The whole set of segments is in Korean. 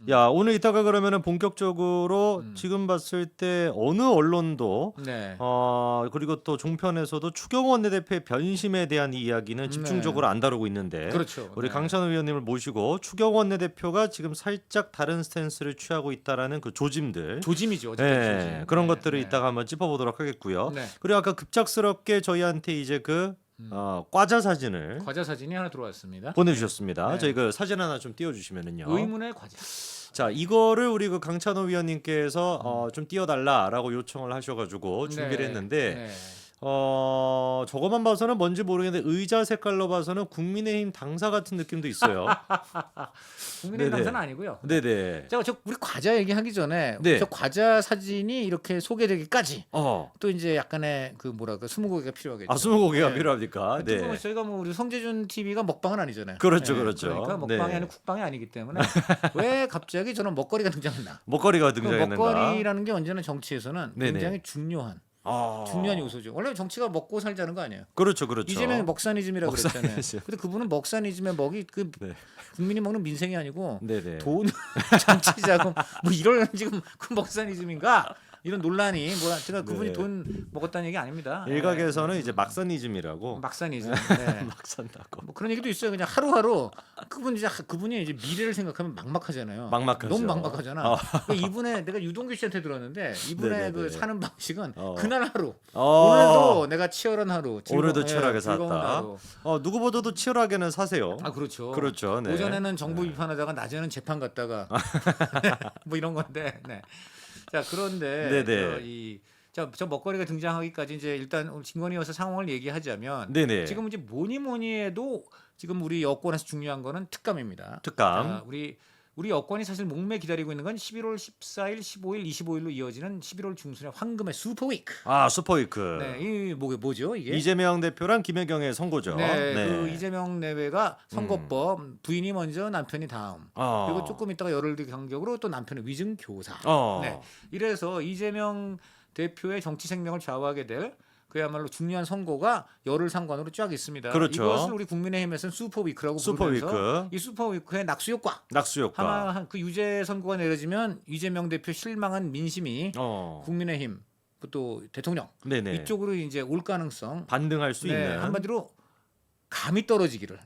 야, 오늘 이따가 그러면은 본격적으로 음. 지금 봤을 때 어느 언론도 네. 그리고 또 종편에서도 추경호 원내대표의 변심에 대한 이야기는 네. 집중적으로 안 다루고 있는데 그렇죠. 우리 네. 강찬호 위원님을 모시고 추경호 원내대표가 지금 살짝 다른 스탠스를 취하고 있다라는 그 조짐들 조짐이죠. 어쨌든 네, 조짐. 그런 네, 것들을 네. 이따가 한번 짚어보도록 하겠고요. 네. 그리고 아까 급작스럽게 저희한테 이제 그 음. 과자 사진을 과자 사진이 하나 들어왔습니다. 보내주셨습니다. 네. 저희 그 사진 하나 좀 띄워주시면은요. 의문의 과자. 자, 이거를 우리 그 강찬호 위원님께서 좀 띄워달라라고 요청을 하셔가지고 준비를 네. 했는데 네. 저거만 봐서는 뭔지 모르겠는데 의자 색깔로 봐서는 국민의힘 당사 같은 느낌도 있어요. 국민의힘 네네. 당사는 아니고요. 네네. 자, 저 우리 과자 얘기하기 전에 네. 저 과자 사진이 이렇게 소개되기까지 어. 또 이제 약간의 그 뭐랄까 스무고개가 필요하겠죠. 스무고개가 네. 필요합니까? 어떻게 네. 보면 저희가 뭐 우리 성재준 TV가 먹방은 아니잖아요. 그렇죠, 네, 그렇죠. 그러니까 먹방이 네. 아니고 국방이 아니기 때문에 왜 갑자기 저는 먹거리가 등장했나? 먹거리가 그 등장했는가? 먹거리라는 게 언제나 정치에서는 네네. 굉장히 중요한 요소죠. 원래 정치가 먹고 살자는 거 아니에요. 그렇죠, 그렇죠. 이재명이 먹사니즘이라고 그랬잖아요. 먹사니즘. 근데 그분은 먹사니즘의 먹이 그 네. 국민이 먹는 민생이 아니고 네네. 돈, 정치 자금 뭐 이런 지금 그 먹사니즘인가 이런 논란이 뭐라 제가 그분이 네. 돈 먹었다는 얘기 아닙니다. 일각에서는 이제 막사니즘이라고 막사니즘. 네. 막 산다고. 뭐 그런 얘기도 있어요. 그냥 하루하루 그분이 이제 미래를 생각하면 막막하잖아요. 막막하죠. 너무 막막하잖아. 그러니까 이분의 내가 유동규 씨한테 들었는데 이분의 네네네. 그 사는 방식은 어. 그날 하루. 어. 오늘도 내가 치열한 하루. 오늘도 치열하게 즐거운 샀다. 하루. 누구보다도 치열하게는 사세요. 아 그렇죠. 그렇죠. 네. 오전에는 정부 비판하다가 낮에는 재판 갔다가 뭐 이런 건데. 네. 자 그런데 네네. 저 먹거리가 등장하기까지 이제 일단 오늘 김건희 여사 상황을 얘기하자면 네네. 지금 이제 뭐니 해도 지금 우리 여권에서 중요한 거는 특감입니다. 특감. 자, 우리 여권이 사실 목매 기다리고 있는 건 11월 14일, 15일, 25일로 이어지는 11월 중순의 황금의 슈퍼위크. 슈퍼위크. 네, 이 뭐죠 이게? 이재명 대표랑 김혜경의 선고죠. 네, 그 이재명 내외가 선거법 부인이 먼저 남편이 다음. 어. 그리고 조금 있다가 열흘 뒤 간격으로 또 남편의 위증 교사. 어. 네, 이래서 이재명 대표의 정치 생명을 좌우하게 될 그야말로 중요한 선거가 열흘 상관으로 쫙 있습니다. 그렇죠. 이것을 우리 국민의힘에서는 슈퍼위크라고 부르면서 슈퍼위크. 이 슈퍼위크의 낙수 효과. 낙수 효과. 아마 그 유죄 선고가 내려지면 이재명 대표 실망한 민심이 국민의힘 또 대통령 네네. 이쪽으로 이제 올 가능성 반등할 수 있는. 한마디로 감이 떨어지기를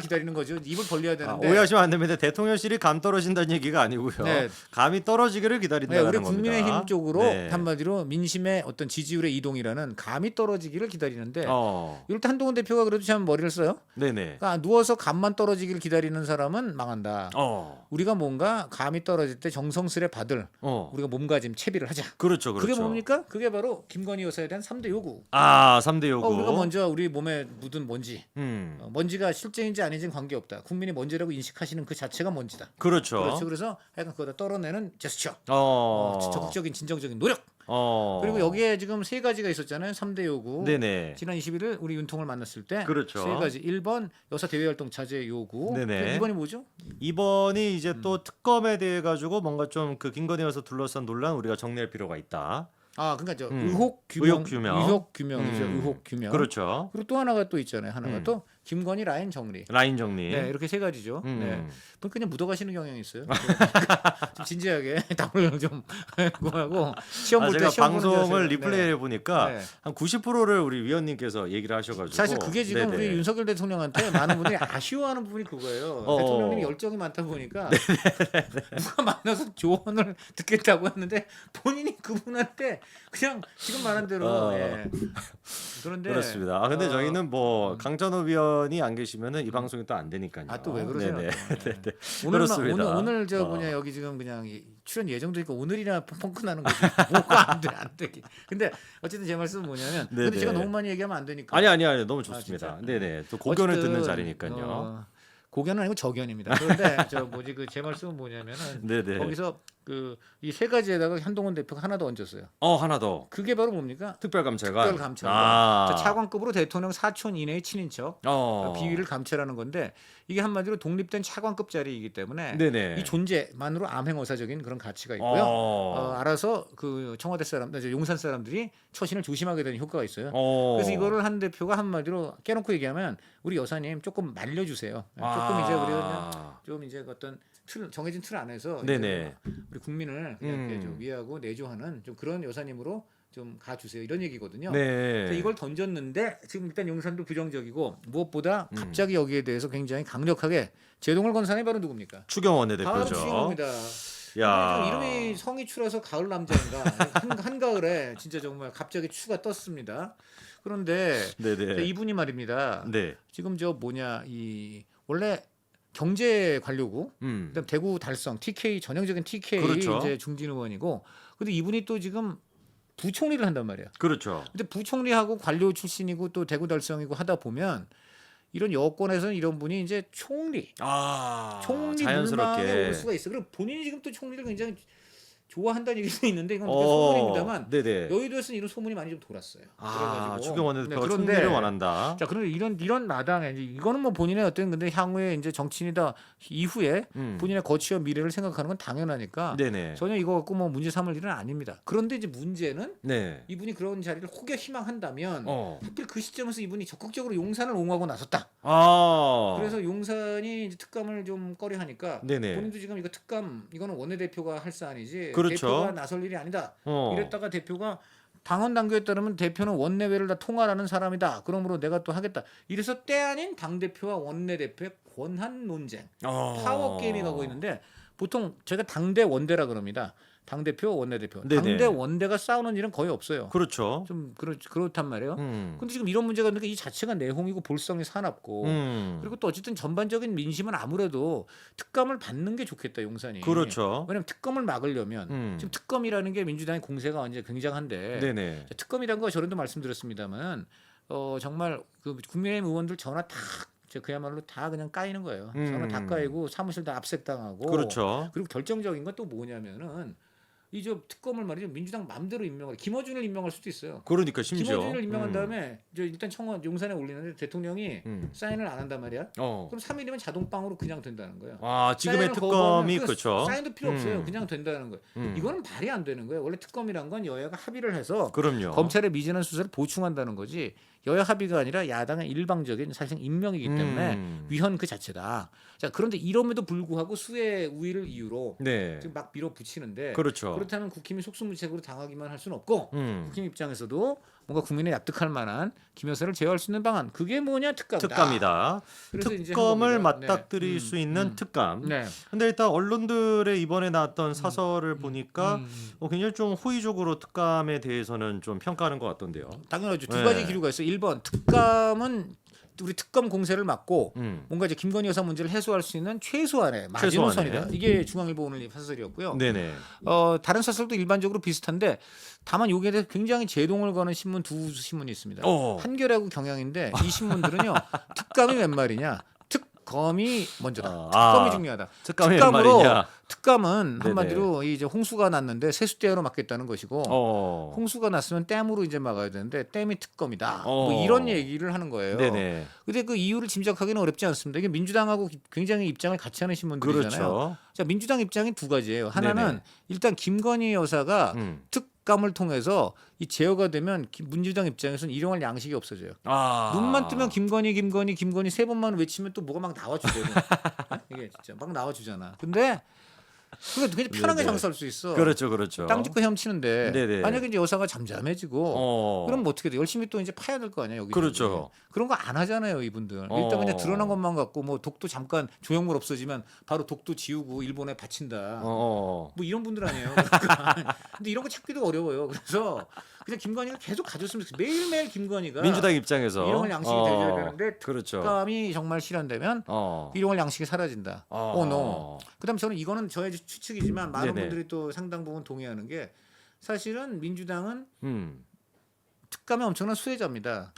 기다리는 거죠. 입을 벌려야 되는데 오해하시면 안 됩니다. 대통령실이 감 떨어진다는 얘기가 아니고요. 네. 감이 떨어지기를 기다린다는 우리 겁니다. 국민의힘 쪽으로 네. 한마디로 민심의 어떤 지지율의 이동이라는 감이 떨어지기를 기다리는데 이럴 때 한동훈 대표가 그래도 참 머리를 써요. 네네. 그러니까 누워서 감만 떨어지기를 기다리는 사람은 망한다. 우리가 뭔가 감이 떨어질 때 정성스레 받을 우리가 몸가짐 채비를 하자. 그렇죠. 그게 뭡니까? 그게 바로 김건희 여사에 대한 3대 요구. 3대 요구. 우리가 먼저 우리 몸에 묻은 먼지. 먼지가 실제인지 아닌지는 관계없다. 국민이 먼지라고 인식하시는 그 자체가 먼지다. 그렇죠. 그래서 약간 그거다 떨어내는 제스처. 적극적인 진정적인 노력. 그리고 여기에 지금 세 가지가 있었잖아요. 3대 요구. 네네. 지난 21일 우리 윤통을 만났을 때 그렇죠. 세 가지. 1번 여사 대외 활동 자제 요구. 네네. 2번이 뭐죠? 2번이 이제 또 특검에 대해 가지고 뭔가 좀 그 김건희 여사 둘러싼 논란 우리가 정리할 필요가 있다. 그러니까 저 의혹 규명이죠. 의혹 규명. 그렇죠. 그리고 또 하나가 또 있잖아요. 하나가 또 김건희 라인 정리. 라인 정리. 네, 이렇게 세 가지죠. 네. 그냥 묻어가시는 경향이 있어요. 좀 진지하게 답을 좀 하고 시험 볼 때 제가 시험 보는 방송을 자세. 리플레이해 보니까 네. 한 90%를 우리 위원님께서 얘기를 하셔가지고 사실 그게 지금 네네. 우리 윤석열 대통령한테 많은 분들이 아쉬워하는 부분이 그거예요. 대통령님이 열정이 많다 보니까 누가 만나서 조언을 듣겠다고 했는데 본인이 그분한테 그냥 지금 말한 대로 그런데 그렇습니다. 근데 저희는 뭐 강찬호 위원이 안 계시면은 이 방송이 또 안 되니까요. 또 왜 그러세요? 네네. 네네. 오늘 저 뭐냐 여기 지금 그냥 출연 예정되니까 오늘이나 펑크 나는 거지. 뭐가 안 되기. 근데 어쨌든 제 말씀은 뭐냐면 근데 제가 너무 많이 얘기하면 안 되니까. 아니 너무 좋습니다. 네네. 또 고견을 듣는 자리니까요. 고견은 아니고 저견입니다. 그런데 제 말씀은 뭐냐면은 네네. 거기서 그 이 세 가지에다가 한동훈 대표가 하나 더 얹었어요. 하나 더. 그게 바로 뭡니까? 특별감찰관. 특별감찰관. 차관급으로 대통령 사촌 이내의 친인척 어. 비위를 감찰하는 건데 이게 한마디로 독립된 차관급 자리이기 때문에 네네. 이 존재만으로 암행어사적인 그런 가치가 있고요. 알아서 그 청와대 사람, 용산 사람들이 처신을 조심하게 되는 효과가 있어요. 그래서 이거를 한 대표가 한마디로 깨놓고 얘기하면 우리 여사님 조금 말려주세요. 조금 이제 우리가 좀 이제 어떤 정해진 틀 안에서 네네. 우리 국민을 그냥 이렇게 좀 위하고 내조하는 좀 그런 여사님으로 좀 가주세요 이런 얘기거든요. 네. 그래서 이걸 던졌는데 지금 일단 용산도 부정적이고 무엇보다 갑자기 여기에 대해서 굉장히 강력하게 제동을 건 사람이 바로 누굽니까? 추경원 바로 원내대표죠. 주인공입니다. 야. 이름이 성이 추라서 가을 남자인가 한가을에 진짜 정말 갑자기 추가 떴습니다. 그런데 네네. 이분이 말입니다. 네. 지금 저 뭐냐 이 원래 경제 관료고 그다음 대구 달성 TK 전형적인 TK 그렇죠. 이제 중진 의원이고 근데 이분이 또 지금 부총리를 한단 말이야. 그렇죠. 근데 부총리하고 관료 출신이고 또 대구 달성이고 하다 보면 이런 여권에서는 이런 분이 이제 총리 물망에 자연스럽게 올 수가 있어. 그리고 본인이 지금 또 총리를 굉장히 좋아한다는 얘기도 있는데 이건 소문입니다만 네네. 여의도에서는 이런 소문이 많이 좀 돌았어요. 그래가지고. 추경원 원내대표가 네, 그런데 총리를 원한다. 자, 그런데 이런 마당에 이제 이거는 뭐 본인의 어떤 근데 향후에 이제 정치인이다 이후에 본인의 거취와 미래를 생각하는 건 당연하니까 네네. 전혀 이거 갖고 뭐 문제 삼을 일은 아닙니다. 그런데 이제 문제는 네. 이분이 그런 자리를 혹여 희망한다면 하필 그 시점에서 이분이 적극적으로 용산을 옹호하고 나섰다. 그래서 용산이 이제 특감을 좀 꺼려하니까 네네. 본인도 지금 이거 특감 이거는 원내대표가 할 사안이지 그렇죠. 대표가 나설 일이 아니다. 어. 이랬다가 대표가 당원 당규에 따르면 대표는 원내외를 다 통할하는 사람이다. 그러므로 내가 또 하겠다. 이래서 때 아닌 당 대표와 원내 대표의 권한 논쟁, 파워 게임이 가고 있는데 보통 제가 당대 원대라 그럽니다. 당 대표, 원내 대표. 네네. 당대 원대가 싸우는 일은 거의 없어요. 그렇죠. 좀 그렇단 말이에요. 근데 지금 이런 문제가 있는 게 이 자체가 내홍이고 볼성이 사납고 그리고 또 어쨌든 전반적인 민심은 아무래도 특감을 받는 게 좋겠다 용산이. 그렇죠. 왜냐하면 특검을 막으려면 지금 특검이라는 게 민주당의 공세가 완전 굉장한데 네네. 특검이라는 거 저번에도 말씀드렸습니다만 정말 그 국민의힘 의원들 전화 다 그야말로 다 그냥 까이는 거예요. 전화 다 까이고 사무실 다 압색당하고. 그렇죠. 그리고 결정적인 건 또 뭐냐면은 이 저 특검을 말이죠 민주당 맘대로 임명을 김어준을 임명할 수도 있어요. 그러니까 심지어 김어준을 임명한 다음에 저 일단 청원 용산에 올리는데 대통령이 사인을 안 한단 말이야. 그럼 3일이면 자동빵으로 그냥 된다는 거예요. 지금의 사인을 특검이 거부하면 그렇죠. 사인도 필요 없어요. 그냥 된다는 거예요. 이거는 말이 안 되는 거예요. 원래 특검이란 건 여야가 합의를 해서 그럼요. 검찰의 미진한 수사를 보충한다는 거지. 여야 합의가 아니라 야당의 일방적인 사실 임명이기 때문에 위헌 그 자체다. 자 그런데 이럼에도 불구하고 수의 우위를 이유로 네. 지금 막 밀어붙이는데 그렇죠. 그렇다면 국힘이 속수무책으로 당하기만 할 수는 없고 국힘 입장에서도 뭔가 국민에 납득할 만한 김 여사를 제어할 수 있는 방안 그게 뭐냐 특감이다. 그래서 이제 특검을 한 겁니다. 맞닥뜨릴 수 있는 특감. 네. 근데 일단 언론들의 이번에 나왔던 사설을 보니까 굉장히 좀 호의적으로 특감에 대해서는 좀 평가하는 것 같던데요. 당연하죠. 두 네. 가지 기류가 있어요. 1번 특감은 우리 특검 공세를 막고 뭔가 이제 김건희 여사 문제를 해소할 수 있는 최소한의 마지노선이다. 이게 중앙일보 오늘 사설이었고요. 네네. 다른 사설도 일반적으로 비슷한데 다만 여기에 대해서 굉장히 제동을 거는 신문 두 신문이 있습니다. 한겨레하고 경향인데 이 신문들은요. 특감이 웬 말이냐. 특검이 먼저다. 특검이 중요하다. 특감이 특감으로 웬 말이냐. 특감은 한마디로 이제 홍수가 났는데 세수대야로 막겠다는 것이고 홍수가 났으면 댐으로 이제 막아야 되는데 댐이 특검이다. 뭐 이런 얘기를 하는 거예요. 네네. 근데 그 이유를 짐작하기는 어렵지 않습니다. 이게 민주당하고 굉장히 입장을 같이 하는 신문들이잖아요. 그렇죠. 자, 민주당 입장이 두 가지예요. 하나는 네네. 일단 김건희 여사가 특감을 통해서 이 제어가 되면 민주당 입장에서는 일용할 양식이 없어져요. 눈만 뜨면 김건희 세 번만 외치면 또 뭐가 막 나와주거든. 이게 진짜 막 나와주잖아. 근데 그게 굉장히 편하게 장사할 수 있어. 그렇죠, 그렇죠. 땅 짓고 헤엄치는데 네네. 만약에 이제 여사가 잠잠해지고 그럼 뭐 어떻게 돼? 열심히 또 이제 파야 될 거 아니야 여기. 그렇죠. 그런 거 안 하잖아요 이분들. 일단 그냥 드러난 것만 갖고 뭐 독도 잠깐 조형물 없어지면 바로 독도 지우고 일본에 바친다. 뭐 이런 분들 아니에요. 그러니까. 근데 이런 거 찾기도 어려워요. 그래서 그냥 김건희가 계속 가졌으면 좋겠어요. 매일매일 김건희가 민주당 입장에서 일용할 양식이 되어야 되는데 그렇죠. 특감이 정말 실현되면 일용할 양식이 사라진다. no. 그다음 저는 이거는 저의 추측이지만 많은 네네. 분들이 또 상당 부분 동의하는 게 사실은 민주당은 음. 특감의 엄청난 수혜자입니다.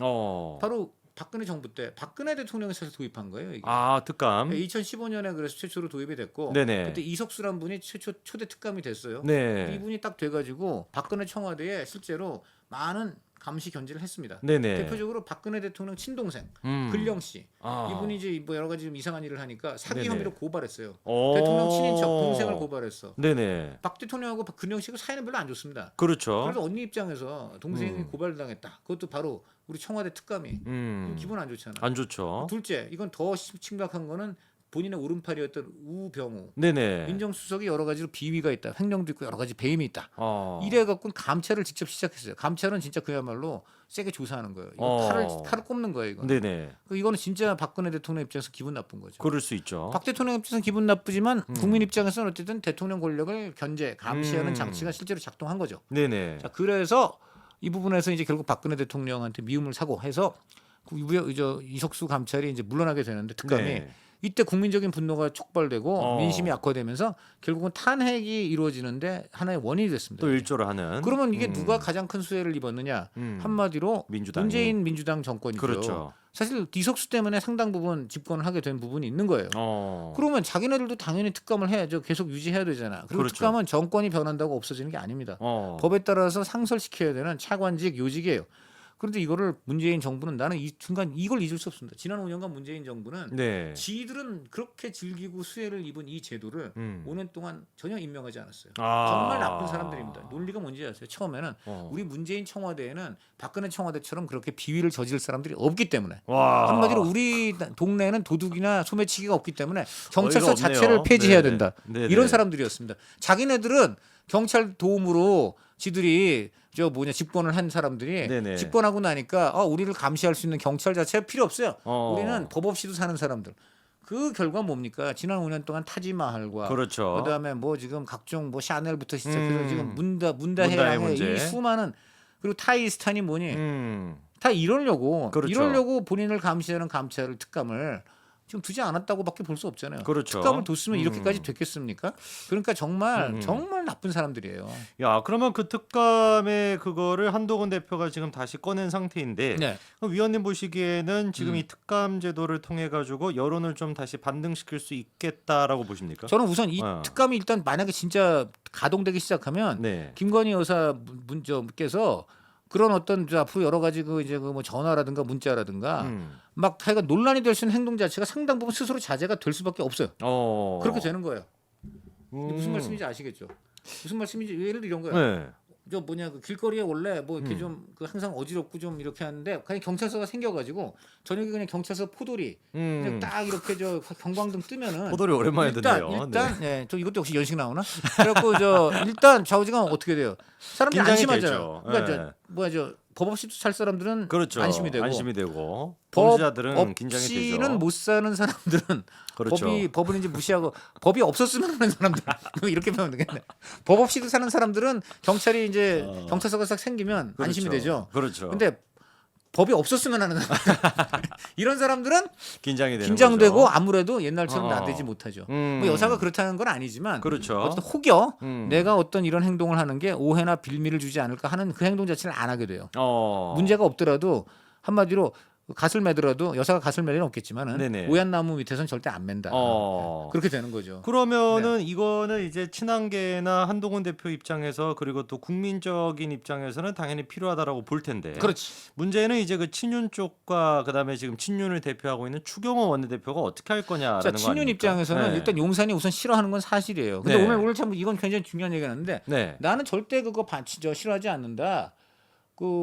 바로 박근혜 정부 때 박근혜 대통령이 사실 도입한 거예요. 이게. 아 특감. 2015년에 그래서 최초로 도입이 됐고 네네. 그때 이석수란 분이 최초 초대 특감이 됐어요. 네. 이분이 딱 돼가지고 박근혜 청와대에 실제로 많은 감시 견제를 했습니다. 네네. 대표적으로 박근혜 대통령 친동생 근령 씨 이분이 이제 뭐 여러 가지 좀 이상한 일을 하니까 사기 네네. 혐의로 고발했어요. 오. 대통령 친인척 동생을 고발했어. 네네. 박 대통령하고 근령 씨가 사이는 별로 안 좋습니다. 그렇죠. 그래서 언니 입장에서 동생이 고발당했다. 그것도 바로 우리 청와대 특감이 기분 안 좋잖아. 안 좋죠. 둘째, 이건 더 심각한 거는 본인의 오른팔이었던 우병우 네네. 민정수석이 여러 가지로 비위가 있다. 횡령도 있고 여러 가지 배임이 있다. 어. 이래 갖고 감찰을 직접 시작했어요. 감찰은 진짜 그야말로 세게 조사하는 거예요. 이거 칼을 꼽는 거예요. 이거. 네네. 이거는 진짜 박근혜 대통령 입장에서 기분 나쁜 거죠. 그럴 수 있죠. 박 대통령 입장에서는 기분 나쁘지만 국민 입장에서는 어쨌든 대통령 권력을 견제, 감시하는 장치가 실제로 작동한 거죠. 네네. 자, 그래서 이 부분에서 이제 결국 박근혜 대통령한테 미움을 사고 해서 이석수 감찰이 이제 물러나게 되는데 특감이 네. 이때 국민적인 분노가 촉발되고 민심이 어. 악화되면서 결국은 탄핵이 이루어지는데 하나의 원인이 됐습니다. 또 일조를 하는. 그러면 이게 누가 가장 큰 수혜를 입었느냐? 한마디로 민주당이. 문재인 민주당 정권이죠. 그렇죠. 사실 이석수 때문에 상당 부분 집권을 하게 된 부분이 있는 거예요. 그러면 자기네들도 당연히 특감을 해야죠. 계속 유지해야 되잖아. 그리고 그렇죠. 특감은 정권이 변한다고 없어지는 게 아닙니다. 법에 따라서 상설시켜야 되는 차관직 요직이에요. 그런데 이거를 문재인 정부는 나는 이 순간 이걸 잊을 수 없습니다. 지난 5년간 문재인 정부는 네. 지들은 그렇게 즐기고 수혜를 입은 이 제도를 5년 동안 전혀 임명하지 않았어요. 아. 정말 나쁜 사람들입니다. 논리가 뭔지 아세요? 처음에는 우리 문재인 청와대에는 박근혜 청와대처럼 그렇게 비위를 저지를 사람들이 없기 때문에 와. 한마디로 우리 동네에는 도둑이나 소매치기가 없기 때문에 경찰서 어이가 없네요. 자체를 폐지해야 네네. 된다. 네네. 이런 사람들이었습니다. 자기네들은 경찰 도움으로 지들이 집권을 한 사람들이 네네. 집권하고 나니까 우리를 감시할 수 있는 경찰 자체가 필요 없어요. 우리는 법 없이도 사는 사람들. 그 결과 뭡니까? 지난 5년 동안 타지마할과 그렇죠. 그다음에 뭐 지금 각종 뭐 샤넬부터 시작해서 지금 문다 문다의 해양의 문제. 이 수많은 그리고 타이스탄이 뭐니? 음. 다 이러려고 그렇죠. 본인을 감시하는 감찰을 특감을 지금 두지 않았다고밖에 볼 수 없잖아요. 그렇죠. 특감을 뒀으면 이렇게까지 됐겠습니까? 그러니까 정말 나쁜 사람들이에요. 야, 그러면 그 특감의 그거를 한동훈 대표가 지금 다시 꺼낸 상태인데 네. 그럼 위원님 보시기에는 지금 이 특감 제도를 통해 가지고 여론을 좀 다시 반등시킬 수 있겠다라고 보십니까? 저는 우선 이 특감이 일단 만약에 진짜 가동되기 시작하면 네. 김건희 여사 문자께서 그런 어떤 앞으로 여러 가지 뭐 전화라든가 문자라든가 막 하여간 논란이 될 수 있는 행동 자체가 상당 부분 스스로 자제가 될 수밖에 없어요. 그렇게 되는 거예요. 무슨 말씀인지 아시겠죠? 무슨 말씀인지 예를 들어 이런 거예요. 네. 그 길거리에 원래 뭐 이렇게 좀 항상 어지럽고 좀 이렇게 하는데 그냥 경찰서가 생겨가지고 저녁에 그냥 경찰서 포돌이 그냥 딱 이렇게 경광등 뜨면은 포돌이 오랜만에 듣네요. 일단 저 이것도 역시 연식 나오나? 그래갖고 일단 좌우지간 어떻게 돼요? 사람들이 안심하잖아요. 그러니까 법 없이 살 사람들은 그렇죠. 안심이 되고 법 범죄자들은 긴장이 없이는 되죠. 못 사는 사람들은 그렇죠. 법을 이제 무시하고 법이 없었으면 하는 사람들 이렇게 보면 되겠네. 법 없이도 사는 사람들은 경찰이 이제 경찰서가 싹 생기면 그렇죠. 안심이 되죠. 그렇죠. 근데 법이 없었으면 하는 사람들 이런 사람들은 긴장이 되는 긴장되고 거죠. 아무래도 옛날처럼 나대지 못하죠. 뭐 여사가 그렇다는 건 아니지만 그렇죠. 어쨌든 혹여 내가 어떤 이런 행동을 하는 게 오해나 빌미를 주지 않을까 하는 그 행동 자체를 안 하게 돼요. 문제가 없더라도 한마디로 갓을 매더라도 여사가 갓을 매는 없겠지만은 네네. 오얏나무 밑에서는 절대 안 맨다. 그렇게 되는 거죠. 그러면은 이거는 이제 친한계나 한동훈 대표 입장에서 그리고 또 국민적인 입장에서는 당연히 필요하다라고 볼 텐데. 그렇지. 문제는 이제 그 친윤 쪽과 그다음에 지금 친윤을 대표하고 있는 추경호 원내대표가 어떻게 할 거냐라는 거 자, 아닙니까? 친윤 입장에서는 네. 일단 용산이 우선 싫어하는 건 사실이에요. 근데 네. 오늘 참 이건 굉장히 중요한 얘기가 나는데 네. 나는 절대 그거 싫어하지 않는다.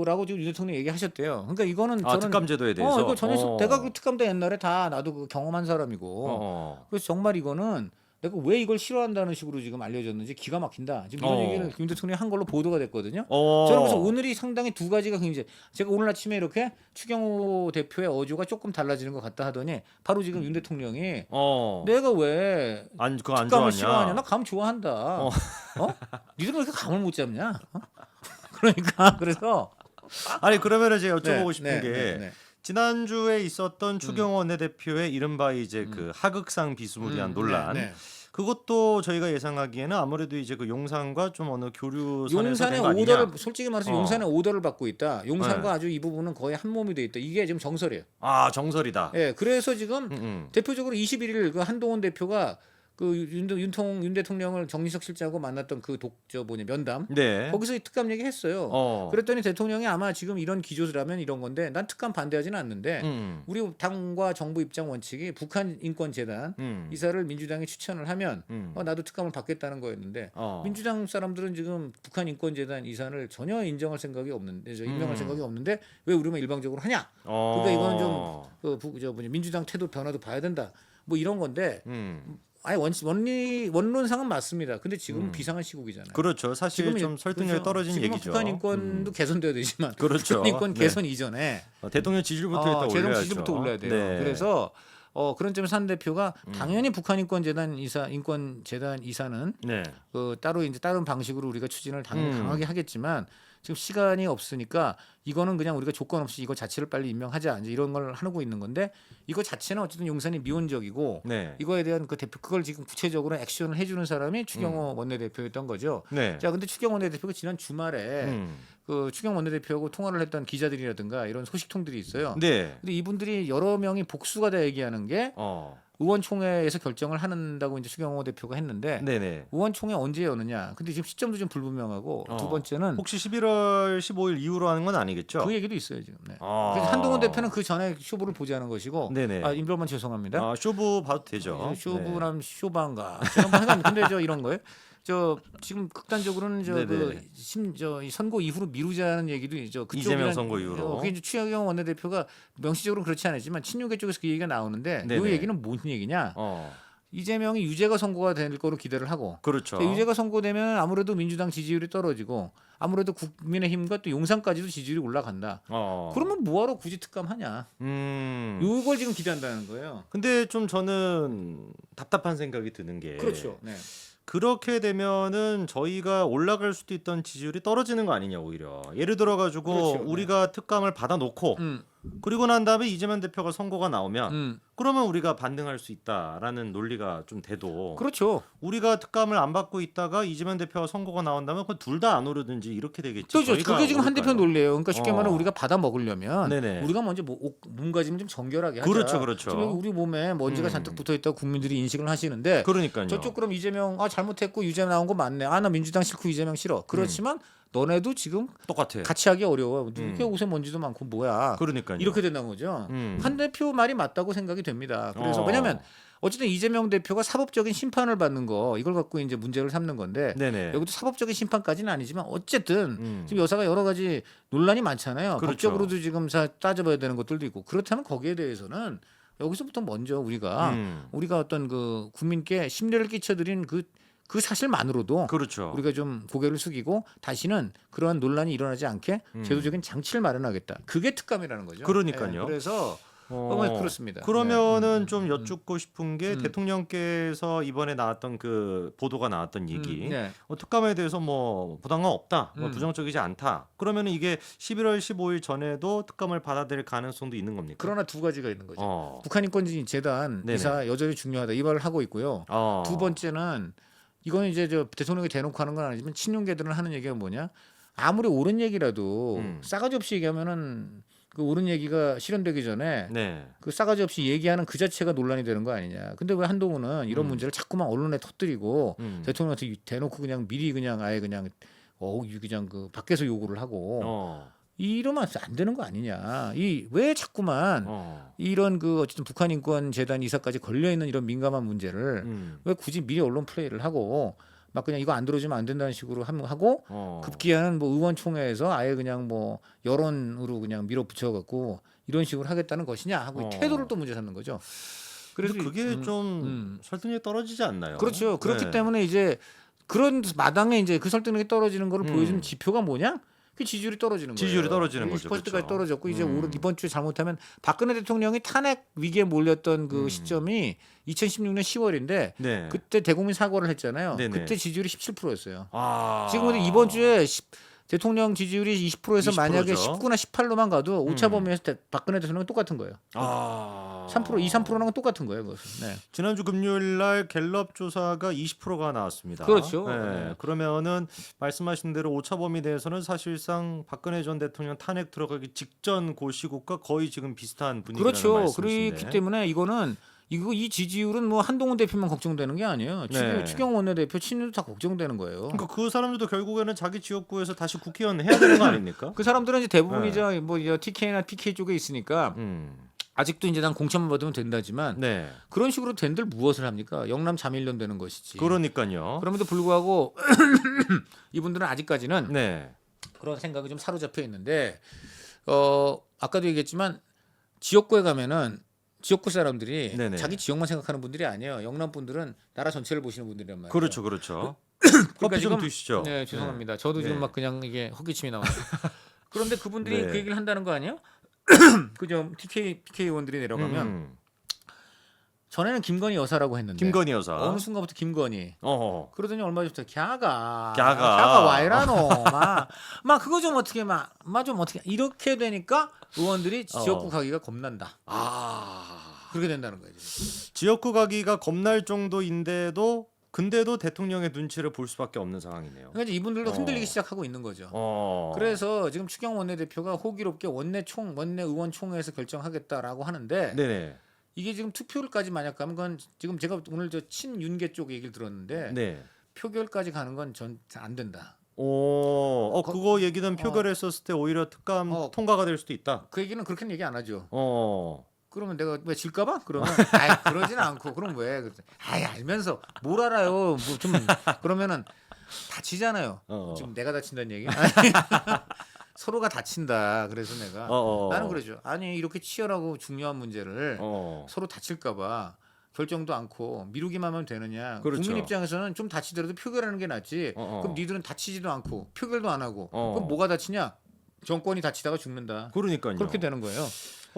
라고 지금 유 대통령이 얘기하셨대요. 그러니까 이거는 저는 특감 제도에 대해서. 이거 전혀 내가 그 특감도 옛날에 다 나도 그 경험한 사람이고 그래서 정말 이거는 내가 왜 이걸 싫어한다는 식으로 지금 알려졌는지 기가 막힌다. 지금 이런 얘기를 윤 대통령이 한 걸로 보도가 됐거든요. 저는 그래서 오늘이 상당히 두 가지가 굉장히 제가 오늘 아침에 이렇게 추경호 대표의 어조가 조금 달라지는 것 같다 하더니 바로 지금 윤 대통령이 내가 왜 그거 안 특감을 좋아하냐? 싫어하냐? 나 감 좋아한다. 니들은 왜 이렇게 감을 못 잡냐? 그러니까 그래서 아니 그러면은 제가 여쭤보고 싶은 게 네. 지난주에 있었던 추경호 원내대표의 이른바 이제 그 하극상 비스무리한 논란. 그것도 저희가 예상하기에는 아무래도 이제 그 용산과 좀 어느 교류선에서 된 용산의 거 아니냐. 오더를 솔직히 말해서 어. 용산의 오더를 받고 있다. 용산과 네. 아주 이 부분은 거의 한 몸이 돼 있다. 이게 지금 정설이에요. 아 정설이다. 예, 그래서 지금 음. 대표적으로 21일 그 한동훈 대표가 그 윤 대통령을 정진석 실장하고 만났던 그 면담 네. 거기서 이 특감 얘기했어요. 그랬더니 대통령이 아마 지금 이런 기조라면 이런 건데 난 특감 반대하지는 않는데 우리 당과 정부 입장 원칙이 북한 인권 재단 이사를 민주당이 추천을 하면 나도 특감을 받겠다는 거였는데 민주당 사람들은 지금 북한 인권 재단 이사를 전혀 인정할 생각이 없는데 임명할 생각이 없는데 왜 우리만 일방적으로 하냐? 그러니까 이거는 좀 민주당 태도 변화도 봐야 된다. 뭐 이런 건데. 아니 원론상은 맞습니다. 근데 지금 비상한 시국이잖아요. 그렇죠. 사실 지금은 좀 설득력이 떨어진 지금은 얘기죠. 북한 인권도 개선돼야 되지만 그렇죠. 북한 인권 네. 개선 이전에 대통령 지지율부터 일단 대통령 올려야죠. 지지부터 올라야 돼요. 네. 그래서 그런 점에서 한 대표가 당연히 북한 인권재단 이사는 네. 따로 이제 다른 방식으로 우리가 추진을 당연히 강하게 하겠지만 지금 시간이 없으니까 이거는 그냥 우리가 조건 없이 이거 자체를 빨리 임명하자 이제 이런 걸 하고 있는 건데 이거 자체는 어쨌든 용산이 미온적이고 네. 이거에 대한 그 대표 그걸 지금 구체적으로 액션을 해주는 사람이 추경호 원내대표였던 거죠. 네. 자, 근데 추경호 원내대표가 지난 주말에 그 추경호 원내대표하고 통화를 했던 기자들이라든가 이런 소식통들이 있어요. 네. 근데 이분들이 여러 명이 복수가 다 얘기하는 게 의원총회에서 결정을 한다고 이제 추경호 대표가 했는데 네네. 의원총회 언제 여느냐. 근데 지금 시점도 좀 불분명하고 두 번째는 혹시 11월 15일 이후로 하는 건 아니겠죠? 그 얘기도 있어요 지금. 네. 그래서 한동훈 대표는 그 전에 쇼부를 보자는 것이고. 네네. 임별만 죄송합니다. 쇼부 봐도 되죠. 쇼부랑 쇼바인가. 저는 근데 이런 거예요. 지금 극단적으로는 이 선거 이후로 미루자는 얘기도 있죠. 이재명 선거 이후로. 그게 이제 추경호 원내대표가 명시적으로 그렇지 않았지만 친윤계 쪽에서 그 얘기가 나오는데 이 얘기는 무슨 얘기냐? 이재명이 유죄가 선고가 될 거로 기대를 하고. 그렇죠. 유죄가 선고되면 아무래도 민주당 지지율이 떨어지고 아무래도 국민의힘과 또 용산까지도 지지율이 올라간다. 그러면 뭐하러 굳이 특감하냐? 이걸 지금 기대한다는 거예요. 근데 좀 저는 답답한 생각이 드는 게. 그렇죠. 네. 그렇게 되면은 저희가 올라갈 수도 있던 지지율이 떨어지는 거 아니냐 오히려. 예를 들어 가지고 그렇죠. 우리가 특감을 받아 놓고 그리고 난 다음에 이재명 대표가 선거가 나오면 그러면 우리가 반등할 수 있다라는 논리가 좀 돼도 그렇죠. 우리가 특감을 안 받고 있다가 이재명 대표가 선거가 나온다면 그 둘 다 안 오르든지 이렇게 되겠지. 그렇죠. 그게 지금 한 대표 논리예요. 그러니까 쉽게 말하면 우리가 받아 먹으려면 네네. 우리가 먼저 몸가짐을 좀 정결하게 하자. 그렇죠, 그렇죠. 지금 우리 몸에 먼지가 잔뜩 붙어 있다고 국민들이 인식을 하시는데 그러니까요. 저쪽 그럼 이재명 잘못했고 유죄 나온 거 맞네. 나 민주당 싫고 이재명 싫어. 그렇지만 너네도 지금 똑같아. 같이 하기 어려워. 누구의 옷에 먼지도 많고 뭐야. 그러니까요. 이렇게 된다는 거죠. 한 대표 말이 맞다고 생각이 됩니다. 그래서 왜냐하면 어쨌든 이재명 대표가 사법적인 심판을 받는 거 이걸 갖고 이제 문제를 삼는 건데 네네. 여기도 사법적인 심판까지는 아니지만 어쨌든 지금 여사가 여러 가지 논란이 많잖아요. 그렇죠. 법적으로도 지금 따져봐야 되는 것들도 있고 그렇다면 거기에 대해서는 여기서부터 먼저 우리가 어떤 그 국민께 심려를 끼쳐드린 그 사실만으로도 그렇죠. 우리가 좀 고개를 숙이고 다시는 그러한 논란이 일어나지 않게 제도적인 장치를 마련하겠다. 그게 특감이라는 거죠. 그러니까요. 네, 그래서 그렇습니다. 그러면은 좀 여쭙고 싶은 게 대통령께서 이번에 나왔던 그 보도가 나왔던 얘기 특감에 대해서 뭐 부당함 없다, 뭐 부정적이지 않다. 그러면은 이게 11월 15일 전에도 특감을 받아들일 가능성도 있는 겁니까? 그러나 두 가지가 있는 거죠. 북한인권재단 이사 여전히 중요하다 이 말을 하고 있고요. 두 번째는 이거는 이제 대통령이 대놓고 하는 건 아니지만 친윤계들은 하는 얘기가 뭐냐? 아무리 옳은 얘기라도 싸가지 없이 얘기하면은 그 옳은 얘기가 실현되기 전에 그 싸가지 없이 얘기하는 그 자체가 논란이 되는 거 아니냐. 근데 왜 한동훈은 이런 문제를 자꾸만 언론에 터뜨리고 대통령한테 대놓고 그냥 미리 그냥 아예 그냥 그 밖에서 요구를 하고 이러면 안 되는 거 아니냐. 왜 자꾸만 이런 그 어쨌든 북한 인권 재단 이사까지 걸려 있는 이런 민감한 문제를 왜 굳이 미리 언론 플레이를 하고 막 그냥 이거 안 들어주면 안 된다는 식으로 하고 급기야는 뭐 의원총회에서 아예 그냥 뭐 여론으로 그냥 밀어붙여 갖고 이런 식으로 하겠다는 것이냐 하고 이 태도를 또 문제 삼는 거죠. 그래서 그게 좀 설득력이 떨어지지 않나요? 그렇죠. 그렇기 때문에 이제 그런 마당에 이제 그 설득력이 떨어지는 거를 보여주는 지표가 뭐냐? 그 지지율이 떨어지는 거예요. 지지율이 떨어지는 거죠. 20%까지 그렇죠. 떨어졌고 이제 이번 주에 잘못하면 박근혜 대통령이 탄핵 위기에 몰렸던 그 시점이 2016년 10월인데 그때 대국민 사과를 했잖아요. 그때 지지율이 17%였어요. 지금 근데 이번 주에 대통령 지지율이 20%에서 만약에 20%죠. 19나 18로만 가도 오차 범위에서 박근혜 대통령은 똑같은 거예요. 3%, 2, 3%랑 똑같은 거예요. 그것은. 네. 지난주 금요일 날 갤럽 조사가 20%가 나왔습니다. 그렇죠. 네. 네. 그러면은 말씀하신 대로 오차 범위 내에서는 사실상 박근혜 전 대통령 탄핵 들어가기 직전 그 시국과 거의 지금 비슷한 분위기라는 그렇죠. 말씀이신데. 그렇기 때문에 이 지지율은 뭐 한동훈 대표만 걱정되는 게 아니에요. 네. 추경호 원내대표 친윤도 다 걱정되는 거예요. 그러니까 그 사람들도 결국에는 자기 지역구에서 다시 국회의원 해야 되는 거 아닙니까? 그 사람들은 이제 대부분이 네. 뭐 TK나 PK 쪽에 있으니까 아직도 이제 난 공천만 받으면 된다지만 네. 그런 식으로 된들 무엇을 합니까? 영남 자밀련 되는 것이지. 그러니까요. 그럼에도 불구하고 이분들은 아직까지는 네. 그런 생각이 좀 사로잡혀 있는데 아까도 얘기했지만 지역구에 가면은 지역구 사람들이 네네. 자기 지역만 생각하는 분들이 아니에요. 영남 분들은 나라 전체를 보시는 분들이란 말이에요. 그렇죠, 그렇죠. 그러니까 커피 좀 지금- 드시죠. 네, 죄송합니다. 저도 지금 네. 막 그냥 이게 헛기침이 나와요. 그런데 그분들이 네. 그 얘기를 한다는 거 아니에요? 그죠? PK 의원들이 내려가면 전에는 김건희 여사라고 했는데 김건희 여사. 어느 순간부터 김건희 어허. 그러더니 얼마 전부터 갸가 갸가. 와이라노 막 그거 좀 어떻게 막 좀 어떻게 이렇게 되니까 의원들이 지역구 가기가 겁난다. 그렇게 된다는 거예요. 지역구 가기가 겁날 정도인데도 근데도 대통령의 눈치를 볼 수밖에 없는 상황이네요. 그러니까 이분들도 흔들리기 시작하고 있는 거죠. 그래서 지금 추경호 원내대표가 호기롭게 원내 의원 총회에서 결정하겠다라고 하는데 네네. 이게 지금 투표를까지 만약 가면 건 지금 제가 오늘 저 친윤계 쪽 얘기를 들었는데 네. 표결까지 가는 건 전 안 된다. 그거 얘기는 표결했었을 때 오히려 특감 통과가 될 수도 있다. 그 얘기는 그렇게는 얘기 안 하죠. 그러면 내가 왜 질까봐? 그러면 그러진 않고 그럼 왜? 알면서 뭘 알아요? 뭐 좀 그러면은 다치잖아요. 지금 내가 다친다는 얘기? 서로가 다친다. 그래서 내가 나는 그러죠. 아니 이렇게 치열하고 중요한 문제를 서로 다칠까봐 결정도 않고 미루기만 하면 되느냐? 그렇죠. 국민 입장에서는 좀 다치더라도 표결하는 게 낫지. 그럼 니들은 다치지도 않고 표결도 안 하고 그럼 뭐가 다치냐? 정권이 다치다가 죽는다. 그러니까요. 그렇게 되는 거예요.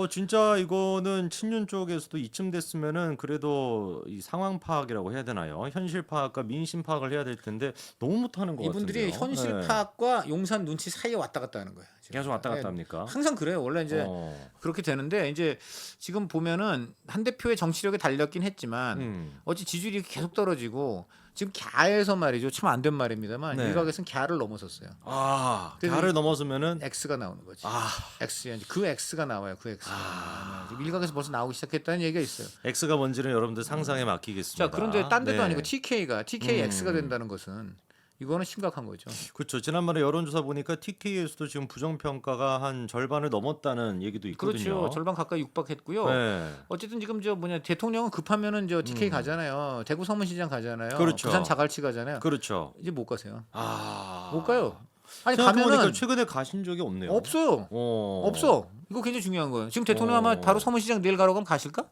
진짜 이거는 친윤 쪽에서도 이쯤 됐으면은 그래도 이 상황 파악이라고 해야 되나요? 현실 파악과 민심 파악을 해야 될 텐데 너무 못하는 것 같은데요. 이분들이 현실 네. 파악과 용산 눈치 사이에 왔다 갔다 하는 거예요. 지금. 계속 왔다 갔다 합니까? 항상 그래요. 원래 이제 그렇게 되는데 이제 지금 보면은 한 대표의 정치력이 달렸긴 했지만 어찌 지지율이 이렇게 계속 떨어지고 지금 갸에서 말이죠. 참 안 된 말입니다만 네. 일각에서는 갸를 넘어섰어요. 그래서 갸를 넘어서면은 X가 나오는 거지. X 그 X가 나와요. 그 X가. 지금 일각에서 벌써 나오기 시작했다는 얘기가 있어요. X가 뭔지는 여러분들 상상에 맡기겠습니다. 자, 그런데 딴 데도 네. 아니고 TK X가 된다는 것은 이거는 심각한 거죠. 그렇죠. 지난번에 여론조사 보니까 TK에서도 지금 부정평가가 한 절반을 넘었다는 얘기도 있거든요. 그렇죠. 절반 가까이 육박했고요. 네. 어쨌든 지금 대통령은 급하면은 TK 가잖아요. 대구 서문시장 가잖아요. 그렇죠. 부산 자갈치 가잖아요. 그렇죠. 이제 못 가세요. 못 가요. 아니 생각해보니까 가면은 최근에 가신 적이 없네요. 없어요. 없어. 이거 굉장히 중요한 거예요. 지금 대통령 아마 바로 서문시장 내일 가라고 하면 가실까?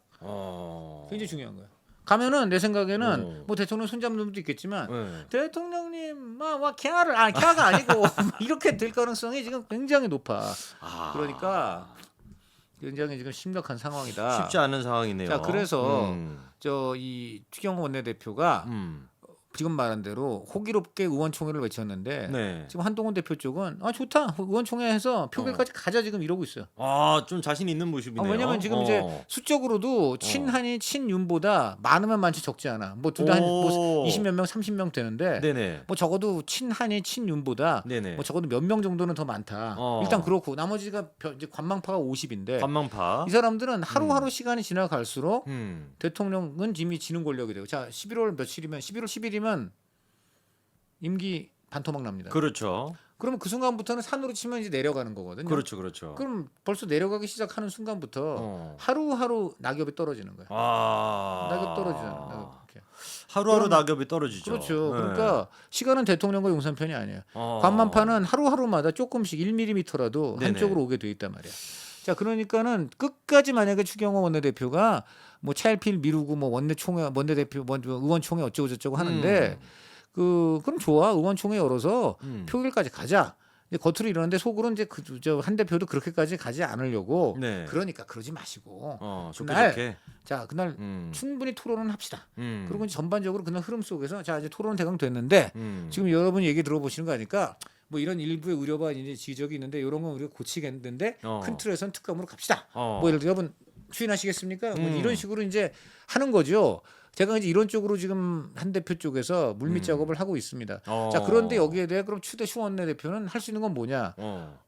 굉장히 중요한 거예요. 가면은 내 생각에는 뭐 대통령 손잡는 분도 있겠지만 대통령님 막 갸가 아니고 이렇게 될 가능성이 지금 굉장히 높아. 그러니까 굉장히 지금 심각한 상황이다. 쉽지 않은 상황이네요. 자, 그래서 이 추경호 원내대표가 지금 말한 대로 호기롭게 의원총회를 외쳤는데 네. 지금 한동훈 대표 쪽은 좋다 의원총회에서 표결까지 가자 지금 이러고 있어요. 좀 자신 있는 모습이네요. 왜냐면 지금 이제 수적으로도 친한이 친윤보다 많으면 많지 적지 않아. 뭐 둘 다 한 20몇 명, 30명 되는데 네네. 뭐 적어도 친한이 친윤보다 네네. 뭐 적어도 몇 명 정도는 더 많다. 일단 그렇고 나머지가 이제 관망파가 50인데 관망파. 이 사람들은 하루하루 시간이 지나갈수록 음. 대통령은 이미 지는 권력이 되고 자 11월 며칠이면 11월 10일이면 임기 반토막 납니다. 그렇죠. 그러면 그 순간부터는 산으로 치면 이제 내려가는 거거든요. 그렇죠, 그렇죠. 그럼 벌써 내려가기 시작하는 순간부터 하루하루 낙엽이 떨어지는 거예요. 낙엽 떨어지잖아. 낙엽 이렇게. 하루하루 낙엽이 떨어지죠. 그렇죠. 네. 그러니까 시간은 대통령과 용산 편이 아니에요. 관만파는 하루하루마다 조금씩 1mm라도 네네. 한쪽으로 오게 돼 있단 말이야. 자, 그러니까는 끝까지 만약에 추경호 원내대표가 뭐 차일피일 미루고 뭐 원내대표 의원총회 어쩌고 저쩌고 하는데 그럼 좋아. 의원총회 열어서 표결까지 가자. 이제 겉으로 이러는데 속으로 이제 한 대표도 그렇게까지 가지 않으려고. 네. 그러니까 그러지 마시고. 좋게 그날 좋게. 자, 그날 충분히 토론을 합시다. 그리고 이제 전반적으로 그날 흐름 속에서 자, 이제 토론 대강 됐는데 지금 여러분 얘기 들어보시는 거 아니까 뭐 이런 일부의 우려와 이제 지적이 있는데 이런 건 우리가 고치겠는데 큰 틀에서는 특검으로 갑시다. 뭐 예를 들어 여러분 추인하시겠습니까? 뭐 이런 식으로 이제 하는 거죠. 제가 이제 이런 쪽으로 지금 한 대표 쪽에서 물밑 작업을 하고 있습니다. 자, 그런데 여기에 대해 그럼 추대충 원내대표는 할 수 있는 건 뭐냐?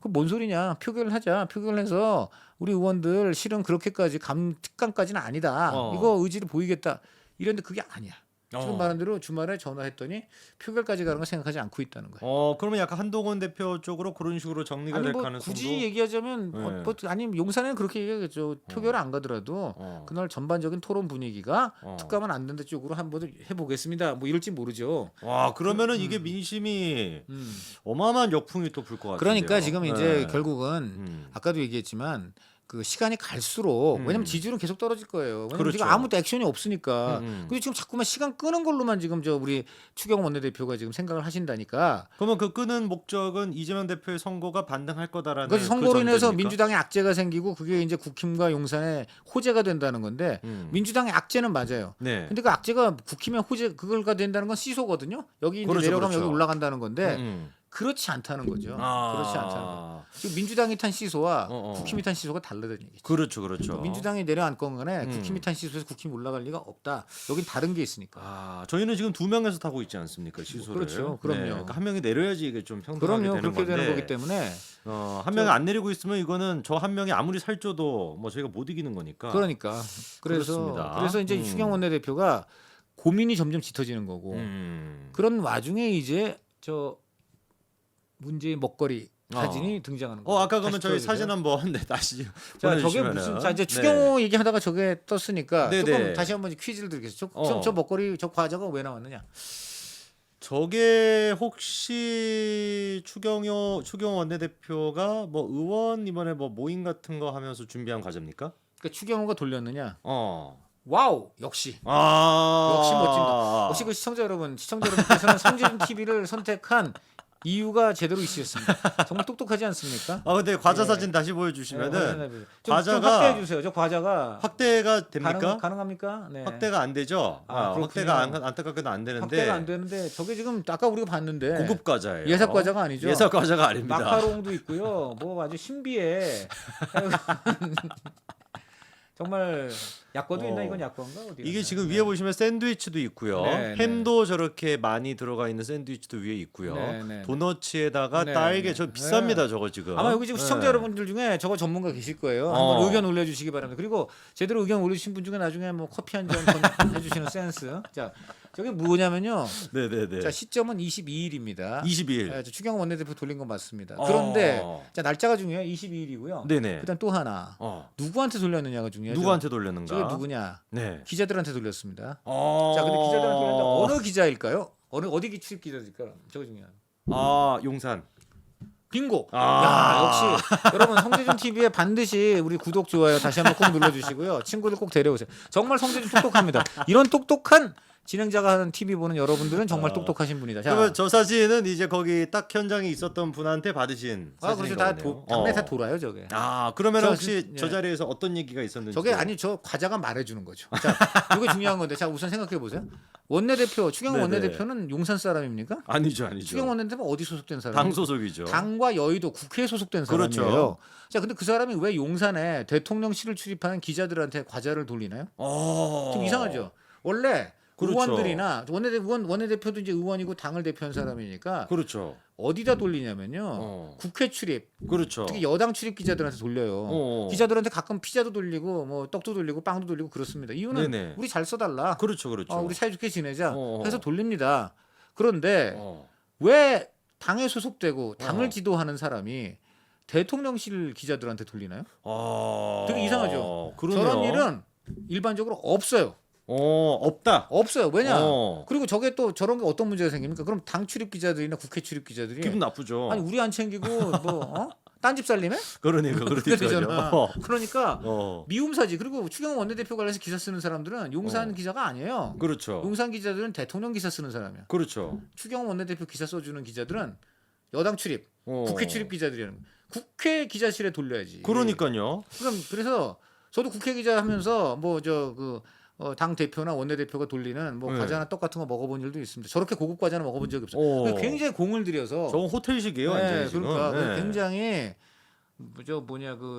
그 뭔 소리냐? 표결을 하자. 표결을 해서 우리 의원들 실은 그렇게까지 특감까지는 아니다. 이거 의지를 보이겠다. 이런데 그게 아니야. 지금 말한 대로 주말에 전화했더니 표결까지 가는 거 생각하지 않고 있다는 거예요. 그러면 약간 한동훈 대표 쪽으로 그런 식으로 정리가 아니 될 뭐 가능성도 굳이 얘기하자면 뭐 아니면 용산에는 그렇게 얘기하겠죠. 표결 안 가더라도 그날 전반적인 토론 분위기가 특감은 안 된다 쪽으로 한번 해보겠습니다. 뭐 이럴지 모르죠. 와 그러면은 이게 민심이 어마어마한 역풍이 또 불 것 같아요. 그러니까 지금 이제 결국은 아까도 얘기했지만 그 시간이 갈수록 왜냐면 지지율은 계속 떨어질 거예요. 왜냐면 그렇죠. 지금 아무도 액션이 없으니까. 그리고 지금 자꾸만 시간 끄는 걸로만 지금 저 우리 추경호 원내대표가 지금 생각을 하신다니까. 그러면 그 끄는 목적은 이재명 대표의 선거가 반등할 거다라는 그래서 선거로 인해서 전제입니까? 민주당의 악재가 생기고 그게 이제 국힘과 용산의 호재가 된다는 건데 민주당의 악재는 맞아요. 네. 근데 그 악재가 국힘의 호재 그걸가 된다는 건 시소거든요. 여기 이제 그렇죠, 내려가면 그렇죠. 여기 올라간다는 건데 그렇지 않다는 거죠. 그렇지 않다는 거죠. 지금 민주당이 탄 시소와 국힘이 탄 시소가 다르다는 얘기죠. 그렇죠, 그렇죠. 민주당이 내려앉건 간에 국힘이 탄 시소에서 국힘이 올라갈 리가 없다. 여긴 다른 게 있으니까. 저희는 지금 2명에서 타고 있지 않습니까 시소를? 그렇죠, 그럼요. 네, 그러니까 한 명이 내려야지 이게 좀 평등하게 그럼요, 되는 그렇게 건데. 되는 거기 때문에. 한 명이 안 내리고 있으면 이거는 저 한 명이 아무리 살쪄도 뭐 저희가 못 이기는 거니까. 그러니까 그렇습니다. 그래서 이제 추경 원내대표가 고민이 점점 짙어지는 거고 그런 와중에 이제 저 문재인 먹거리 사진이 등장하는 거예요. 아까 그러면 다시 저희 보여주세요. 사진 한번 다시 자, 저게 보내주시면은. 무슨 자 이제 추경호 얘기하다가 저게 떴으니까 네네. 조금 다시 한번 퀴즈를 드리겠습니다. 저 먹거리 저 과자가 왜 나왔느냐? 저게 혹시 추경호 원내대표가 뭐 의원 이번에 뭐 모임 같은 거 하면서 준비한 과제입니까? 그러니까 추경호가 돌렸느냐? 와우 역시 역시 역시 멋진다. 역시 그 시청자 여러분께서는 성진 TV를 선택한 이유가 제대로 있으셨습니다. 정말 똑똑하지 않습니까? 근데 과자 예. 사진 다시 보여주시면은 좀 확대해 주세요. 저 과자가 확대가 됩니까? 가능합니까? 네. 확대가 안 되죠. 확대가 안타깝게도 안 되는데. 확대가 안 되는데 저게 지금 아까 우리가 봤는데 고급 과자예요. 예삭 과자가 아니죠. 예삭 과자가 아닙니다. 마카롱도 있고요. 뭐 아주 신비해. 정말 약과도 있나? 이건 약과인가? 어디 이게 지금 위에 보시면 샌드위치도 있고요. 네, 햄도 저렇게 많이 들어가 있는 샌드위치도 위에 있고요. 도너츠에다가 딸기 저 비쌉니다. 저거 지금. 아마 여기 지금 시청자 여러분들 중에 저거 전문가 계실 거예요. 한번 의견 올려주시기 바랍니다. 그리고 제대로 의견 올려주신 분 중에 나중에 뭐 커피 한 잔 해주시는 센스. 자, 저게 뭐냐면요. 네네네. 자, 시점은 22일입니다. 22일. 추경호 원내대표 돌린 건 맞습니다. 그런데 자 날짜가 중요해요. 22일이고요. 네네. 그다음 또 하나 누구한테 돌렸느냐가 중요하죠. 누구한테 돌렸는가? 저게 누구냐? 네. 기자들한테 돌렸습니다. 자, 근데 기자들한테 돌렸는데 어느 기자일까요? 어디 출입 기자일까요? 저거 중요한. 용산. 빙고. 야, 역시 여러분 성재준 TV에 반드시 우리 구독 좋아요 다시 한번 꼭 눌러주시고요. 친구들 꼭 데려오세요. 정말 성재준 똑똑합니다. 이런 똑똑한 진행자가 하는 TV 보는 여러분들은 정말 똑똑하신 분이다. 자, 그러면 저 사진은 이제 거기 딱 현장에 있었던 분한테 받으신 그렇죠. 사진인가 다 보네요. 당내 다 돌아요, 저게. 그러면 혹시 예. 저 자리에서 어떤 얘기가 있었는지. 저게 아니 저 과자가 말해주는 거죠. 자, 이거 중요한 건데, 자 우선 생각해 보세요. 원내대표 추경호 네네. 원내대표는 용산 사람입니까? 아니죠. 추경호 원내대표는 어디 소속된 사람? 당 소속이죠. 당과 여의도 국회에 소속된 그렇죠. 사람이에요. 자, 근데 그 사람이 왜 용산에 대통령실을 출입하는 기자들한테 과자를 돌리나요? 좀 이상하죠. 원래 그렇죠. 의원들이나 원내대표도 이제 의원이고 당을 대표한 사람이니까 그렇죠. 어디다 돌리냐면요. 국회 출입, 그렇죠. 특히 여당 출입 기자들한테 돌려요. 기자들한테 가끔 피자도 돌리고 뭐 떡도 돌리고 빵도 돌리고 그렇습니다. 이유는 네네. 우리 잘 써달라. 그렇죠. 우리 사이좋게 지내자 해서 돌립니다. 그런데 어. 왜 당에 소속되고 당을 지도하는 사람이 대통령실 기자들한테 돌리나요? 되게 이상하죠. 그러네요. 저런 일은 일반적으로 없어요. 없다. 없어요. 왜냐? 그리고 저게 또 저런 게 어떤 문제가 생깁니까? 그럼 당 출입 기자들이나 국회 출입 기자들이 기분 나쁘죠. 아니 우리 안 챙기고 뭐 딴집 살림해? 그러니까 그렇게 되잖아. 그러니까 어. 미움사지. 그리고 추경호 원내대표 관련해서 기사 쓰는 사람들은 용산 기자가 아니에요. 그렇죠. 용산 기자들은 대통령 기사 쓰는 사람이야. 그렇죠. 추경호 원내대표 기사 써주는 기자들은 여당 출입, 국회 출입 기자들이라는 거야. 국회 기자실에 돌려야지. 그러니까요. 그래서 저도 국회 기자 하면서 뭐 당 대표나 원내대표가 돌리는 뭐 네. 과자나 떡 같은 거 먹어본 일도 있습니다. 저렇게 고급 과자는 먹어본 적이 없어요. 오. 굉장히 공을 들여서 저건 호텔식이에요, 완전히 지금. 그러니까 네. 굉장히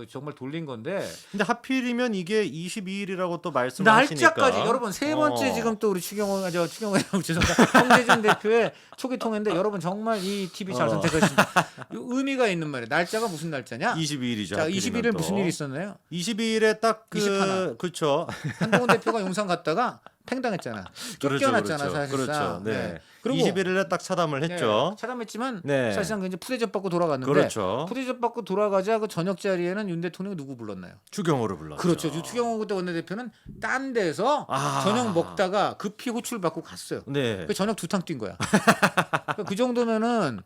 정말 돌린 건데. 근데 하필이면 이게 22일이라고 또 말씀하시니까 날짜까지 여러분 세 번째 지금 또 우리 추경호라고 죄송합니다. 홍대준 대표의 초기 통화인데 여러분 정말 이 TV 잘 선택하십니다. 의미가 있는 말이에요. 날짜가 무슨 날짜냐? 22일이죠. 자, 21일 무슨 일이 있었나요? 22일에 딱 21. 그렇죠. 한동훈 대표가 용산 갔다가 팽당했잖아. 쫓겨났잖아, 사실상. 그렇죠. 네. 네. 그리고 21일에 딱 차담을 했죠. 네, 차담했지만 네. 사실상 이제 푸대접 받고 돌아갔는데 그렇죠. 푸대접 받고 돌아가자 그 저녁 자리에는 윤 대통령이 누구 불렀나요? 추경호를 불렀죠. 그렇죠. 추경호 그때 원내대표는 딴 데서 저녁 먹다가 급히 호출 받고 갔어요. 네. 그 저녁 2탕 뛴 거야. 그러니까 그 정도면은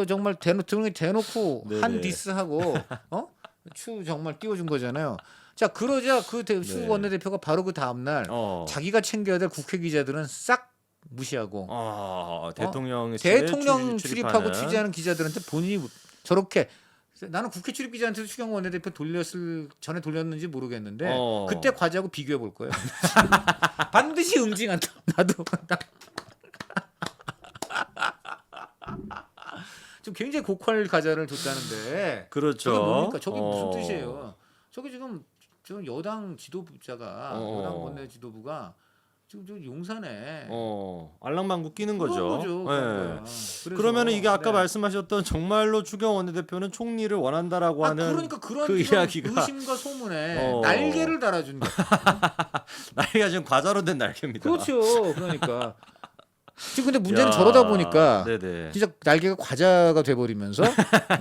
정말 대놓고 네네. 한 디스하고 추 정말 띄워준 거잖아요. 자, 그러자 추 원내대표가 바로 그 다음 날 자기가 챙겨야 될 국회 기자들은 싹 무시하고 대통령 출입하고 취재하는 기자들한테 본인이 저렇게 나는 국회 출입 기자한테도 추경호 원내대표 전에 돌렸는지 모르겠는데 그때 과제하고 비교해 볼 거예요. 반드시 응징한다. 나도. 좀 굉장히 고퀄 과자를 줬다는데. 그렇죠. 저게 뭡니까? 저게 무슨 뜻이에요? 저게 지금 여당 지도부자가 여당 원내 지도부가 지금 용산에 알랑방구 끼는 거죠. 네. 그러면은 이게 아까 말씀하셨던 정말로 추경호 원내대표는 총리를 원한다라고 하는 그러니까 그런 그 이야기가 의심과 소문에 날개를 달아준 거야. 날개가 지금 과자로 된 날개입니다. 그렇죠. 그러니까 지금 근데 문제는 저러다 보니까 네네. 진짜 날개가 과자가 돼버리면서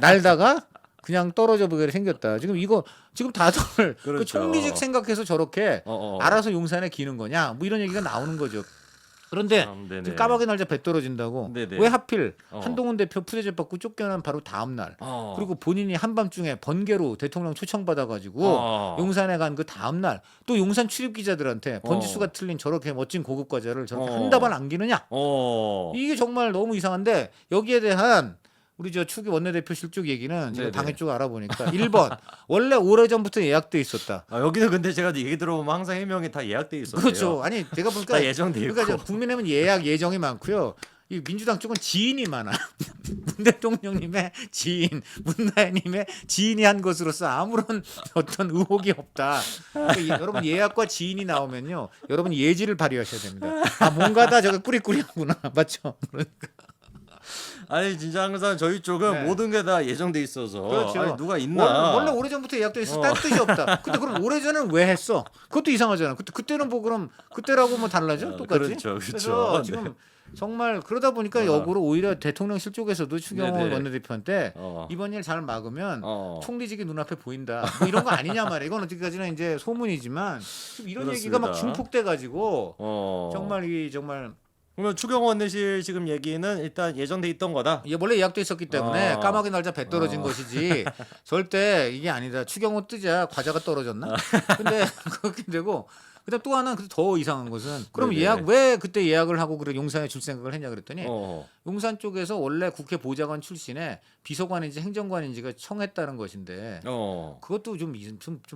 날다가 그냥 떨어져 보게 생겼다. 지금 다들 그렇죠. 그 총리직 생각해서 저렇게 알아서 용산에 기는 거냐? 뭐 이런 얘기가 나오는 거죠. 그런데 지금 까마귀 날짜 배 떨어진다고 왜 하필 한동훈 대표 푸대접 받고 쫓겨난 바로 다음 날 그리고 본인이 한밤중에 번개로 대통령 초청받아가지고 용산에 간 그 다음 날 또 용산 출입 기자들한테 번지수가 틀린 저렇게 멋진 고급 과자를 저렇게 한 다발 안기느냐? 이게 정말 너무 이상한데 여기에 대한 우리 추기 원내대표 실적 얘기는 제가 당일 쪽 알아보니까 1번 원래 오래전부터 예약돼 있었다. 여기는 근데 제가 얘기 들어보면 항상 해명이 다 예약돼 있었어요. 그렇죠. 아니 제가 보니까 다 예정돼 있고. 그러니까 국민의힘은 예약 예정이 많고요. 이 민주당 쪽은 지인이 많아. 문 대통령님의 지인, 문나연님의 지인이 한 것으로서 아무런 어떤 의혹이 없다. 그러니까 여러분 예약과 지인이 나오면요, 여러분 예지를 발휘하셔야 됩니다. 뭔가 다 저게 꾸리꾸리하구나, 맞죠? 그러니까. 아니 진짜 항상 저희 쪽은 모든 게 다 예정돼 있어서 그렇죠. 아니, 누가 있나 원래 오래전부터 예약돼 있어 딴 뜻이 없다. 근데 그럼 오래전에는 왜 했어? 그것도 이상하잖아. 그때는 뭐 그럼 그때라고 뭐 달라져? 똑같이. 그렇죠. 그래서 지금 정말 그러다 보니까 역으로 오히려 대통령실 쪽에서도 추경호 원내대표한테 이번 일 잘 막으면 총리직이 눈앞에 보인다. 뭐 이런 거 아니냐 말이야. 이건 어디까지나 이제 소문이지만 지금 이런 그렇습니다. 얘기가 막 증폭돼 가지고 정말 그러면 추경호 원내실 지금 얘기는 일단 예정돼 있던 거다. 이게 원래 예약돼 있었기 때문에 까마귀 날짜 배 떨어진 것이지 절대 이게 아니다. 추경호 뜨자 과자가 떨어졌나? 근데 그렇게 되고 그다음 또 하나는 더 이상한 것은 그럼 왜 그때 예약을 하고 그래 용산에 줄 생각을 했냐 그랬더니 용산 쪽에서 원래 국회 보좌관 출신의 비서관인지 행정관인지가 청했다는 것인데 그것도 좀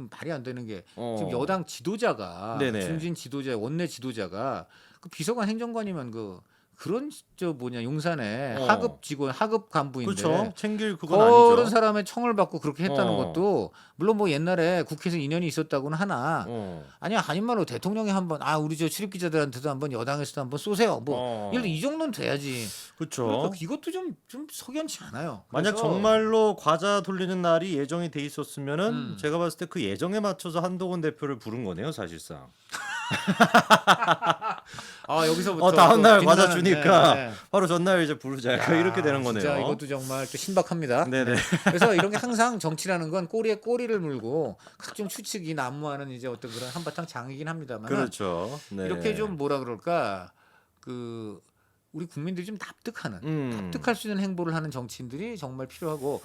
말이 안 되는 게 지금 여당 지도자가 중진 지도자 원내 지도자가 그 비서관 행정관이면 그런 용산에 하급 직원 하급 간부인데 그렇죠. 챙길 그건 그런 아니죠. 사람의 청을 받고 그렇게 했다는 것도 물론 뭐 옛날에 국회에서 인연이 있었다고는 하나 아닌 말로 대통령이 한번 우리 출입 기자들한테도 한번 여당에서도 한번 쏘세요. 뭐 예를 들어 이 정도는 돼야지. 그렇죠. 그러니까 이것도 좀 석연치 않아요. 만약 정말로 과자 돌리는 날이 예정이 돼 있었으면은 제가 봤을 때 그 예정에 맞춰서 한동훈 대표를 부른 거네요, 사실상. 여기서부터 다음 날 과자 주니까 바로 전날 이제 부르자. 이렇게 되는 거네요. 진짜 이것도 정말 또 신박합니다. 네네. 그래서 이런 게 항상 정치라는 건 꼬리에 꼬리를 물고 각종 추측이 난무하는 이제 어떤 그런 한바탕 장이긴 합니다만. 그렇죠. 네. 이렇게 좀 뭐라 그럴까 우리 국민들이 좀 납득할 수 있는 행보를 하는 정치인들이 정말 필요하고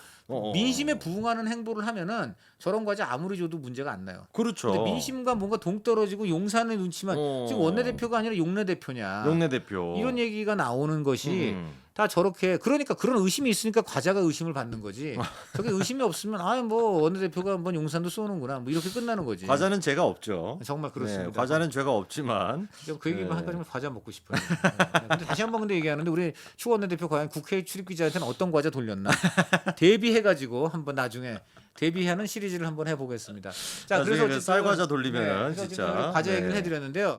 민심에 부응하는 행보를 하면은 저런 과자 아무리 줘도 문제가 안 나요. 그렇죠. 근데 민심과 뭔가 동떨어지고 용산의 눈치만 지금 원내대표가 아니라 용내대표냐. 용내대표. 이런 얘기가 나오는 것이 다 저렇게 그러니까 그런 의심이 있으니까 과자가 의심을 받는 거지. 저게 의심이 없으면 뭐 원내대표가 한번 용산도 쏘는구나 뭐 이렇게 끝나는 거지. 과자는 죄가 없죠. 정말 그렇습니다. 네, 과자는 죄가 없지만 그 얘기만 하니까 좀 과자 먹고 싶어요. 네. 근데 다시 한번 근데 얘기하는데 우리 추 원내대표 과연 국회 출입 기자한테는 어떤 과자 돌렸나 대비해가지고 한번 나중에 대비하는 시리즈를 한번 해보겠습니다. 자, 나중에 그래서 쌀 과자 돌리면은 그래서 진짜 지금 과자 얘기를 네. 해드렸는데요.